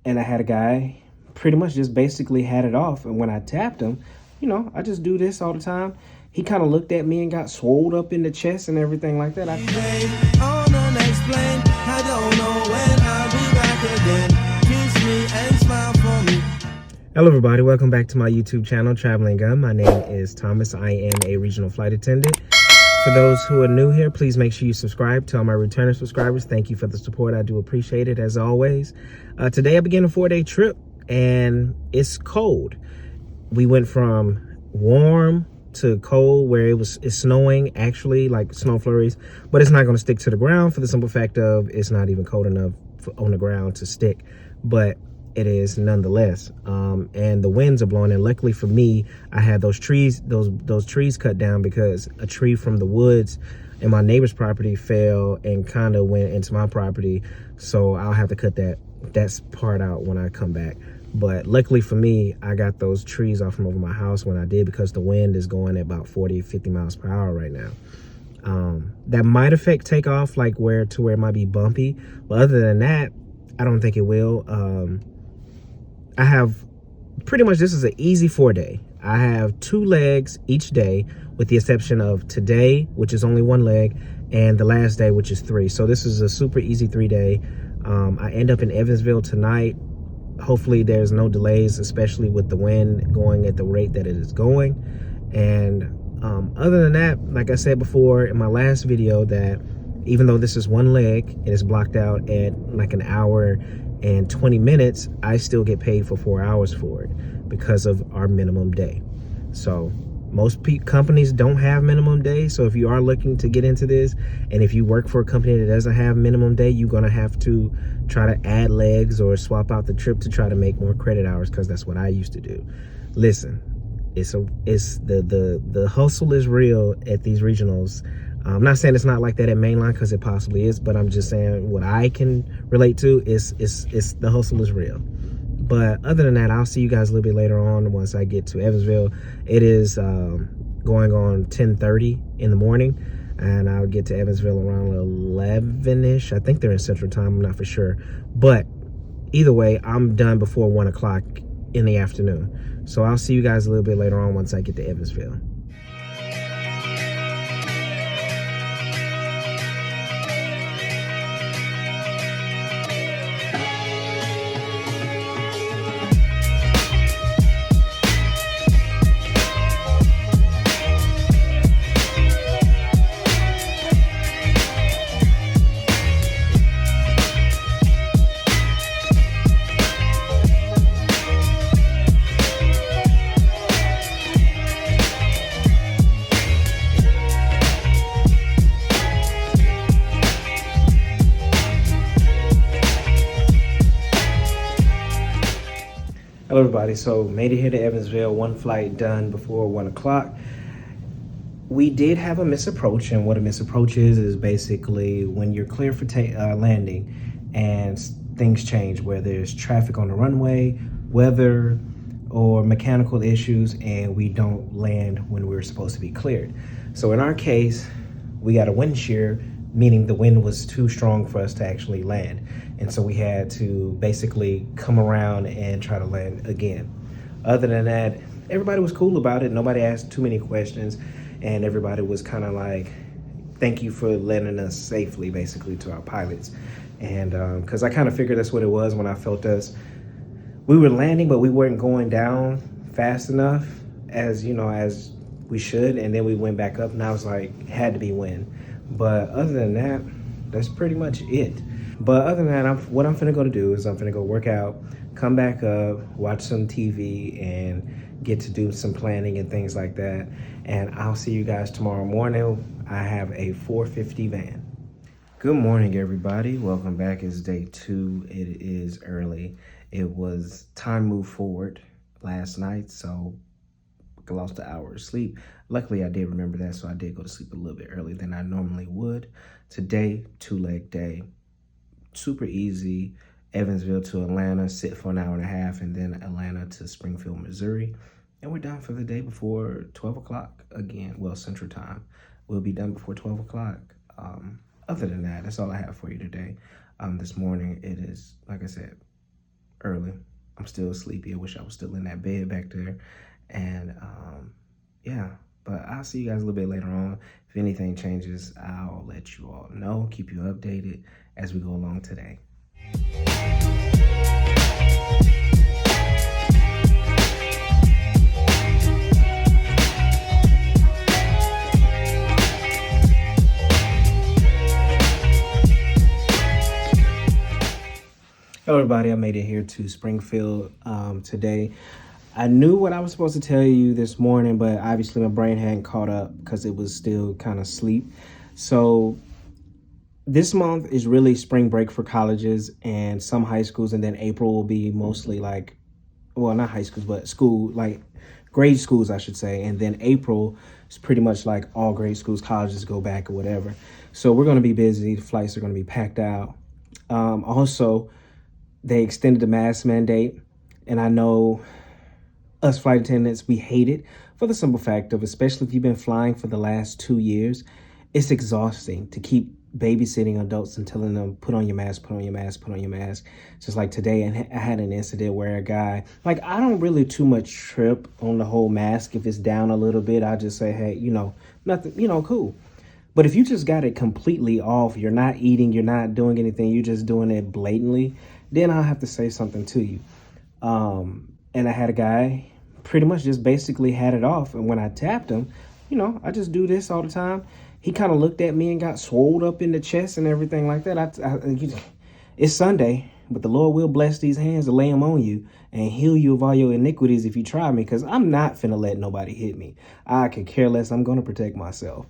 and I had a guy pretty much just basically had it off. And when I tapped him, I just do this all the time. He kind of looked at me and got swelled up in the chest and everything like that. I don't know when I'll be back again. Kiss me and smile for me. Hello everybody, welcome back to my YouTube channel, Traveling Gun. My name is Thomas. I am a regional flight attendant. For those who are new here, please make sure you subscribe. To all my returning subscribers, thank you for the support. I do appreciate it as always. Today I began a 4-day trip and it's cold. We went from warm to cold where it's snowing, actually, like snow flurries, but it's not going to stick to the ground for the simple fact of it's not even cold enough on the ground to stick, but it is nonetheless. And the winds are blowing, and luckily for me, I had those trees cut down because a tree from the woods in my neighbor's property fell and kind of went into my property, so I'll have to cut that part out when I come back. But luckily for me, I got those trees off from over my house when I did, because the wind is going at about 40-50 miles per hour right now. That might affect takeoff, like where it might be bumpy, but other than that, I don't think it will. I have pretty much, this is an easy 4-day. I have 2 legs each day, with the exception of today, which is only 1 leg, and the last day, which is 3. So this is a super easy 3-day. I end up in Evansville tonight. Hopefully there's no delays, especially with the wind going at the rate that it is going. And other than that, like I said before in my last video, that even though this is 1 leg and it's blocked out at like an hour and 20 minutes, I still get paid for 4 hours for it because of our minimum day. So most companies don't have minimum days. So if you are looking to get into this, and if you work for a company that doesn't have minimum day, you're gonna have to try to add legs or swap out the trip to try to make more credit hours, because that's what I used to do. Listen, the hustle is real at these regionals. I'm not saying it's not like that at mainline, because it possibly is, but I'm just saying what I can relate to is the hustle is real. But other than that, I'll see you guys a little bit later on once I get to Evansville. It is going on 10:30 in the morning, and I'll get to Evansville around 11-ish. I think they're in Central Time, I'm not for sure. But either way, I'm done before 1 o'clock in the afternoon. So I'll see you guys a little bit later on once I get to Evansville. Hello everybody, so made it here to Evansville, 1 flight done before 1 o'clock. We did have a misapproach, and what a misapproach is basically when you're clear for landing and things change, where there's traffic on the runway, weather, or mechanical issues, and we don't land when we're supposed to be cleared. So in our case, we got a wind shear, meaning the wind was too strong for us to actually land. And so we had to basically come around and try to land again. Other than that, everybody was cool about it. Nobody asked too many questions, and everybody was kind of like, thank you for landing us safely, basically, to our pilots. And because I kind of figured that's what it was when I felt us. We were landing, but we weren't going down fast enough as we should. And then we went back up, and I was like, it had to be wind. But other than that, that's pretty much it. But other than that, what I'm finna go to do is I'm finna go work out, come back up, watch some TV, and get to do some planning and things like that. And I'll see you guys tomorrow morning. I have a 450 van. Good morning, everybody. Welcome back. It's day 2. It is early. It was time moved forward last night, so I lost an hour of sleep. Luckily, I did remember that, so I did go to sleep a little bit earlier than I normally would. Today, 2-leg day. Super easy. Evansville to Atlanta, sit for an hour and a half, and then Atlanta to Springfield, Missouri. And we're done for the day before 12 o'clock again. Well, Central Time. We'll be done before 12 o'clock. Other than that, that's all I have for you today. This morning, it is, like I said, early. I'm still sleepy. I wish I was still in that bed back there. And yeah, but I'll see you guys a little bit later on. If anything changes, I'll let you all know, keep you updated as we go along today. Hello everybody, I made it here to Springfield today. I knew what I was supposed to tell you this morning, but obviously my brain hadn't caught up because it was still kind of asleep. So this month is really spring break for colleges and some high schools, and then April will be mostly like, well, not high schools, but school, like grade schools, I should say. And then April is pretty much like all grade schools, colleges go back or whatever. So we're going to be busy. The flights are going to be packed out. Also, they extended the mask mandate, and I know us flight attendants, we hate it for the simple fact of, especially if you've been flying for the last 2 years, it's exhausting to keep babysitting adults and telling them, put on your mask, put on your mask, put on your mask. Just like today, and I had an incident where a guy, like, I don't really too much trip on the whole mask. If it's down a little bit, I just say, hey, you know, nothing, you know, cool. But if you just got it completely off, you're not eating, you're not doing anything, you're just doing it blatantly, then I'll have to say something to you. And I had a guy pretty much just basically had it off. And when I tapped him, you know, I just do this all the time. He kind of looked at me and got swelled up in the chest and everything like that. It's Sunday, but the Lord will bless these hands to lay them on you and heal you of all your iniquities if you try me, because I'm not finna let nobody hit me. I could care less. I'm going to protect myself.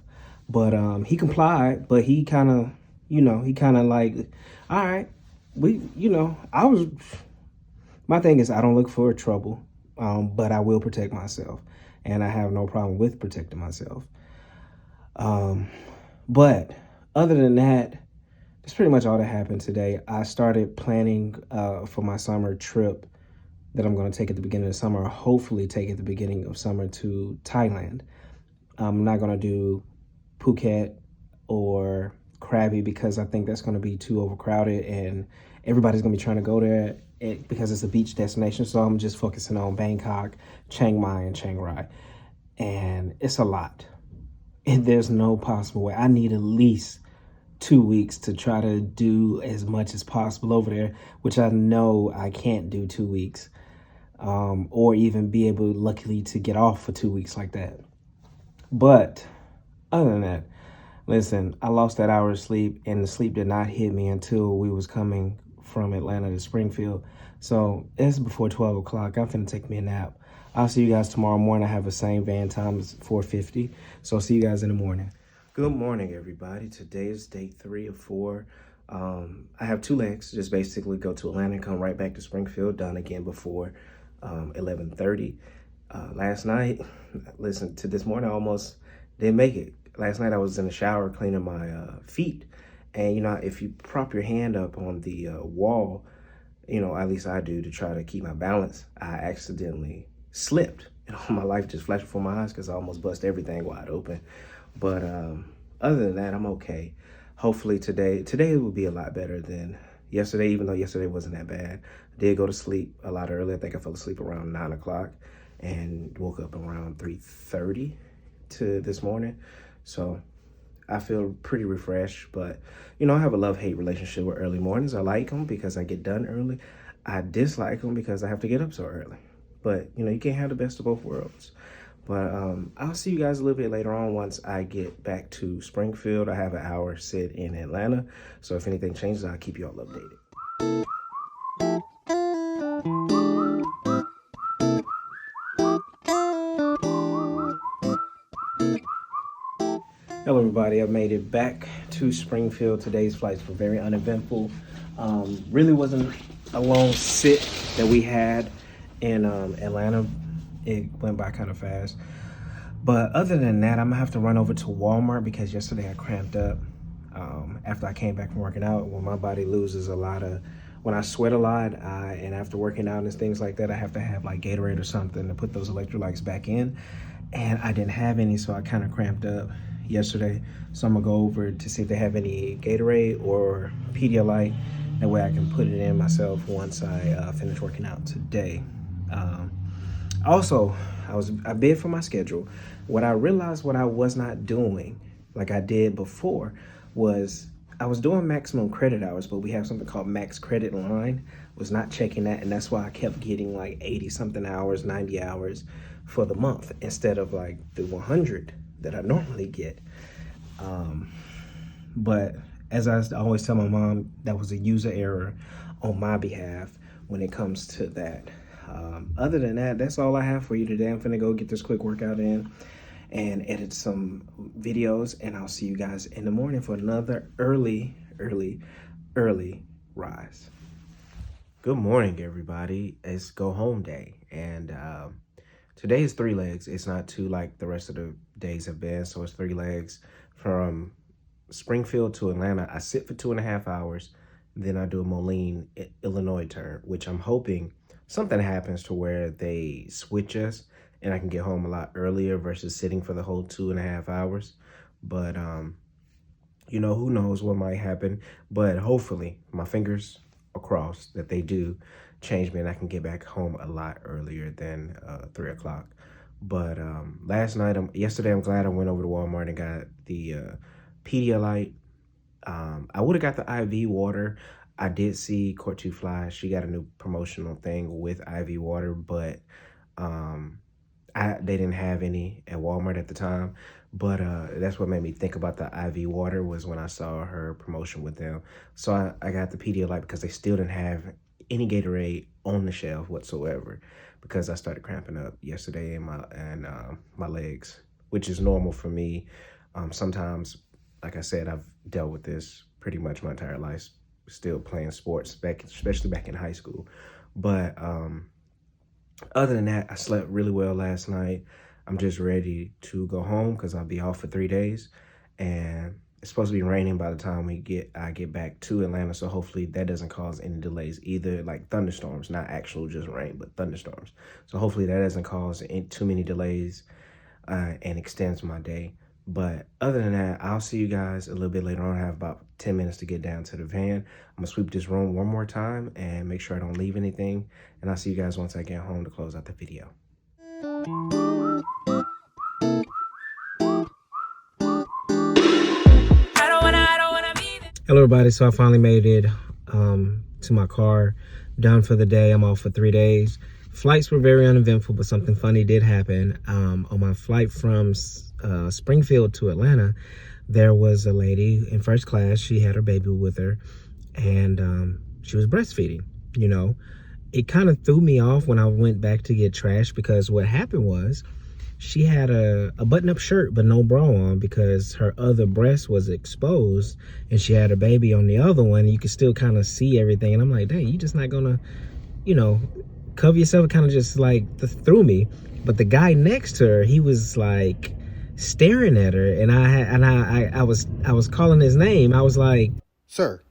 But he complied, but he kind of, you know, he kind of like, all right, my thing is I don't look for trouble, but I will protect myself, and I have no problem with protecting myself. But other than that, that's pretty much all that happened today. I started planning for my summer trip that I'm going to take at the beginning of the summer, or hopefully take at the beginning of summer, to Thailand. I'm not going to do Phuket or Krabi because I think that's going to be too overcrowded and everybody's going to be trying to go there because it's a beach destination. So I'm just focusing on Bangkok, Chiang Mai, and Chiang Rai. And it's a lot. And there's no possible way. I need at least 2 weeks to try to do as much as possible over there, which I know I can't do 2 weeks, or even be able, luckily, to get off for 2 weeks like that. But other than that, listen, I lost that hour of sleep, and the sleep did not hit me until we was coming from Atlanta to Springfield. So it's before 12 o'clock. I'm finna take me a nap. I'll see you guys tomorrow morning. I have the same van time, it's 4:50. So I'll see you guys in the morning. Good morning, everybody. Today is day 3 of 4. I have 2 legs. Just basically go to Atlanta and come right back to Springfield, done again before 11:30. Last night, listen, to this morning, I almost didn't make it. Last night I was in the shower cleaning my feet, and you know, if you prop your hand up on the wall, you know, at least I do, to try to keep my balance, I accidentally slipped. You know, my life just flashed before my eyes because I almost bust everything wide open. But other than that, I'm okay. Hopefully today will be a lot better than yesterday, even though yesterday wasn't that bad. I did go to sleep a lot early. I think I fell asleep around 9 o'clock and woke up around 3:30 to this morning. So I feel pretty refreshed, but you know, I have a love-hate relationship with early mornings. I like them because I get done early. I dislike them because I have to get up so early. But you know, you can't have the best of both worlds. But I'll see you guys a little bit later on once I get back to Springfield. I have an hour sit in Atlanta, so if anything changes, I'll keep you all updated. Hello everybody, I've made it back to Springfield. Today's flights were very uneventful. Really wasn't a long sit that we had in Atlanta. It went by kind of fast. But other than that, I'm gonna have to run over to Walmart because yesterday I cramped up after I came back from working out. When my body loses a lot of, when I sweat a lot, and after working out and things like that, I have to have like Gatorade or something to put those electrolytes back in. And I didn't have any, so I kind of cramped up yesterday. So I'm gonna go over to see if they have any Gatorade or Pedialyte That way I can put it in myself once I finish working out today. Also, I bid for my schedule. What I realized what I was not doing like I did before was I was doing maximum credit hours, but we have something called max credit line. Was not checking that, and that's why I kept getting like 80 something hours, 90 hours for the month instead of like the 100 that I normally get. But as I always tell my mom, that was a user error on my behalf when it comes to that. Other than that, that's all I have for you today. I'm finna go get this quick workout in and edit some videos, and I'll see you guys in the morning for another early rise. Good morning, everybody. It's go home day, and today is 3 legs. It's not 2 like the rest of the days have been, so it's 3 legs from Springfield to Atlanta. I sit for 2.5 hours, then I do a Moline, Illinois turn, which I'm hoping something happens to where they switch us and I can get home a lot earlier versus sitting for the whole 2.5 hours. But, you know, who knows what might happen. But hopefully, my fingers are crossed that they do change me and I can get back home a lot earlier than 3 o'clock. But yesterday, I'm glad I went over to Walmart and got the Pedialyte. I would have got the IV water. I did see Court 2 Fly. She got a new promotional thing with IV water, but they didn't have any at Walmart at the time. But that's what made me think about the IV water was when I saw her promotion with them. So I got the Pedialyte because they still didn't have any Gatorade on the shelf whatsoever because I started cramping up yesterday in my legs, which is normal for me. Sometimes, like I said, I've dealt with this pretty much my entire life, still playing sports, especially back in high school. But other than that, I slept really well last night. I'm just ready to go home because I'll be off for 3 days. And it's supposed to be raining by the time I get back to Atlanta. So hopefully that doesn't cause any delays either, like thunderstorms, not actual just rain, but thunderstorms. So hopefully that doesn't cause too many delays and extends my day. But other than that, I'll see you guys a little bit later on. I have about 10 minutes to get down to the van. I'm gonna sweep this room one more time and make sure I don't leave anything. And I'll see you guys once I get home to close out the video. Hello, everybody. So I finally made it to my car, done for the day. I'm off for 3 days. Flights were very uneventful, but something funny did happen. On my flight from Springfield to Atlanta, there was a lady in first class. She had her baby with her, and she was breastfeeding. You know, it kind of threw me off when I went back to get trash because what happened was she had a button-up shirt but no bra on because her other breast was exposed, and she had a baby on the other one. You could still kind of see everything, and I'm like, dang, you just not gonna, you know, cover yourself. Kind of just like threw me. But the guy next to her, he was like staring at her, and I was calling his name. I was like, sir.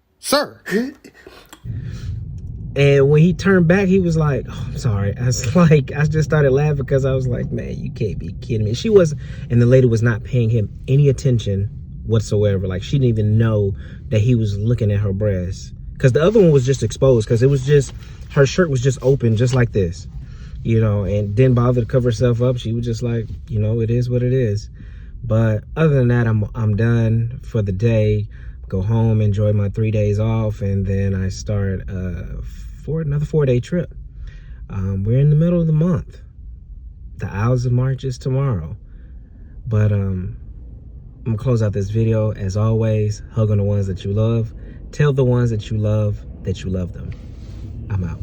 And when he turned back, he was like, oh, I'm sorry. I just started laughing because I was like, man, you can't be kidding me. And the lady was not paying him any attention whatsoever. Like, she didn't even know that he was looking at her breast, because the other one was just exposed, because it was just, her shirt was just open just like this, you know, and didn't bother to cover herself up. She was just like, you know, it is what it is. But other than that, I'm done for the day. Go home, enjoy my 3 days off, and then I start for another 4-day trip. We're in the middle of the month. The Ides of March is tomorrow. But I'm gonna close out this video. As always, hug on the ones that you love. Tell the ones that you love them. I'm out.